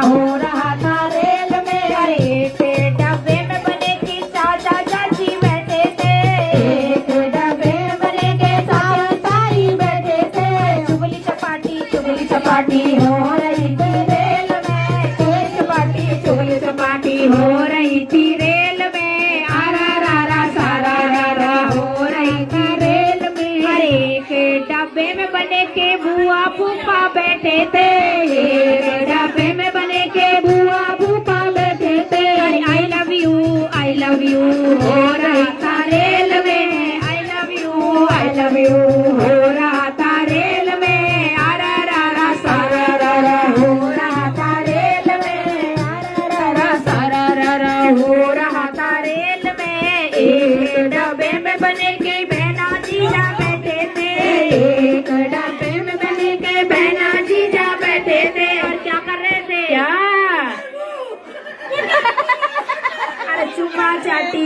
हो रहा था रेल में। अरे एक डब्बे में बने के चाचा चाची बैठे थे, एक डब्बे में बने के चाचा चाची बैठे थे। चुगली चपाटी हो रही थी रेल में, चुगली चपाटी हो रही थी रेल में। आरा रा सारा रा हो रही थी रेल में। अरे एक डब्बे में बने के बुआ फूफा बैठे थे, एक डब्बे में बने के बुआ फूफा बैठे थे। आई लव यू हो रहा था रेल में, आई लव यू हो रहा था रेल में। आरा रा सारा रा हो रहा था रेल में, आरा रा सारा रा हो रहा था रेल में। एक डब्बे में बने के बहना जीजा बैठे थे, एक डब्बे में बने के बहना जीजा बैठे थे। और क्या कर रहे थे? क्या? अरे चुम्मा चाटी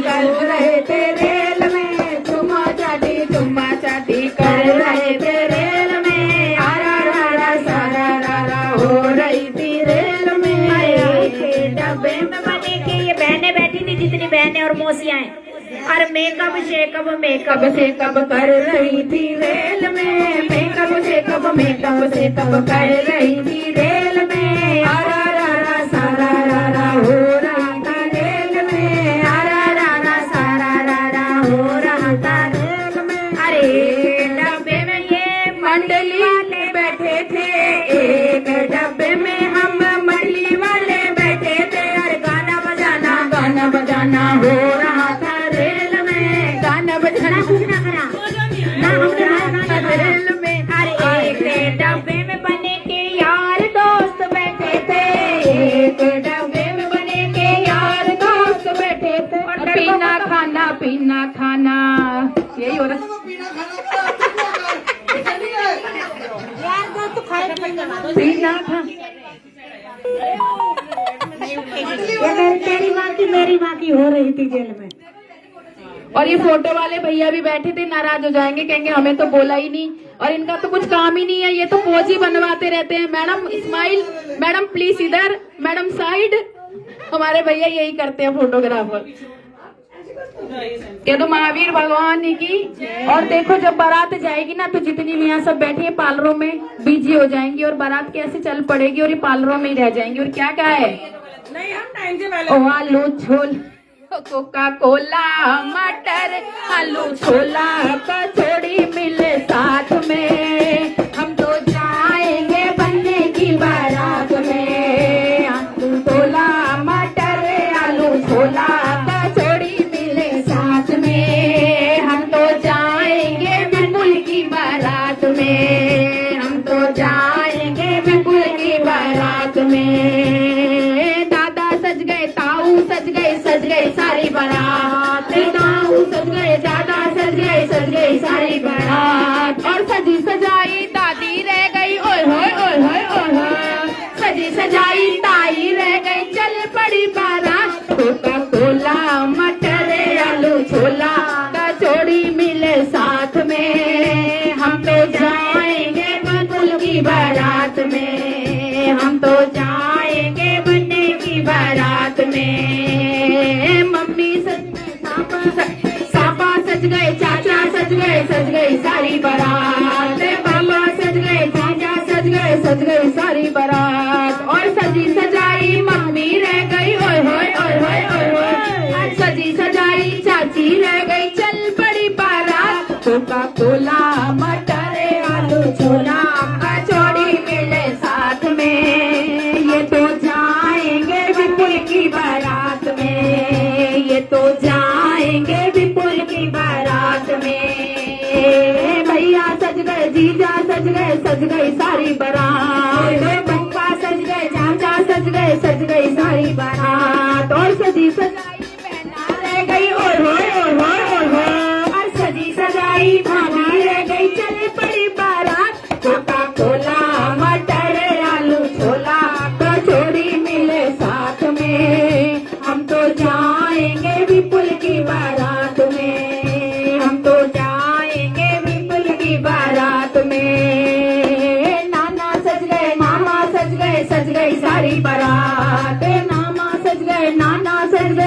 कर रहे थे रेल में, चुम्मा चाटी कर रहे थे रेल में। आरा रा सारा रा हो रही थी रेल में। अरे डब्बे में बने के ये बहनें बैठी थी, जितनी बहनें और मौसियाँ हैं। अरे मेकअप शेकअप कर रही थी रेल में, मेकअप शेकअप कर रही थी रेल में। आरा रा सारा रा हो रहा था रेल में, आरा रा सारा रा हो रहा था रेल में। अरे डब्बे में ये मंडली वाले बैठे थे, एक डब्बे में हम मंडली वाले बैठे थे। अरे गाना बजाना हो रहा था रेल में, गाना बजाना रेल में। अरे एक डब्बे में बने के यार दोस्त बैठे थे, एक डब्बे में बने के यार दोस्त बैठे थे। पीना खाना यही हो रहा। पीना खाना मेरी माँ की हो रही थी जेल में। और ये फोटो वाले भैया भी बैठे थे, नाराज हो जाएंगे, कहेंगे हमें तो बोला ही नहीं। और इनका तो कुछ काम ही नहीं है, ये तो पोज ही बनवाते रहते हैं। मैडम स्माइल, मैडम प्लीज इधर, मैडम साइड। हमारे भैया यही करते हैं फोटोग्राफर। ये तो महावीर भगवान की। और देखो जब बारात जाएगी ना, तो जितनी भी यहाँ सब बैठी है पार्लरों में बिजी हो जाएंगी, और बारात कैसे चल पड़ेगी, और ये पार्लरों में ही रह जाएंगी। और क्या है नहीं, हम टाइम से पहले आलू छोल, कोका कोला, मटर, आलू छोला, कचौड़ी मिले साथ में। हम तो जाएंगे बनने की बारात में। आलू छोला, मटर, आलू छोला, कचौड़ी मिले साथ में। हम तो जाएंगे बिल्कुल की बारात में, हम तो जाएंगे बिल्कुल की बारात में। दादा सज गए, ताऊ सज गए सारी बारात। ताऊ सज गए, दादा सज गए सारी बारात। और सजी सजाई दादी रह गई, ओए होए ओए होए ओए होए। सजी सजाई ताई रह गई, चल पड़ी बारात। कोका कोला, मटर, आलू छोला, कचौड़ी मिले साथ में। हम तो जाएंगे बिल्कुल की बारात में, हम तो जाएंगे बनने की बारात में। मम्मी पापा सज गए, चाचा सज गए सारी बारात। पापा सज गए, चाचा सज गए सारी बारात। और सजी सजाई मम्मी रह गई, ओए होए ओए होए ओए होए। सजी सजाई चाची रह गई, चल पड़ी बारात। कोका कोला, मटर, आलू छोला, कचौड़ी मिले साथ में। ये तो जाएंगे विपुल की बारात में, ये तो जाएंगे विपुल की बारात में। भैया सज गए, जीजा सज गए सारी बारात। बप्पा सज गए, चाचा सज गए सारी बारात। और सजी सजाई बहना रह गई, ओए होए ओए होए ओए होए। और सजी सजाई भाभी रह गई, चल पड़ी बारात। कोका कोला, मटर, आलू छोला, कचौड़ी मिले साथ में। हम तो जाएंगे विपुल की बारात में, हम तो जाएंगे विपुल की बारात में। नाना सज गए, मामा सज गए नाना सज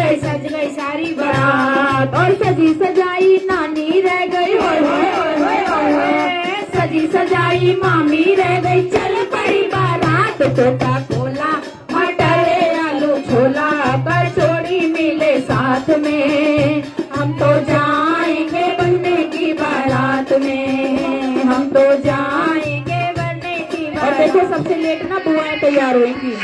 गई सारी बारात और सजी सजाई नानी रह गई ओए होए ओए होए होए सजी सजाई मामी रह गई चल पड़ी बारात कोका कोला मटर आलू छोला कचौड़ी मिले साथ में हम तो जाएंगे बनने की बारात में हम तो जाएंगे बनने की बारात। और देखो सबसे लेट ना बुआएं तैयार हुई थी।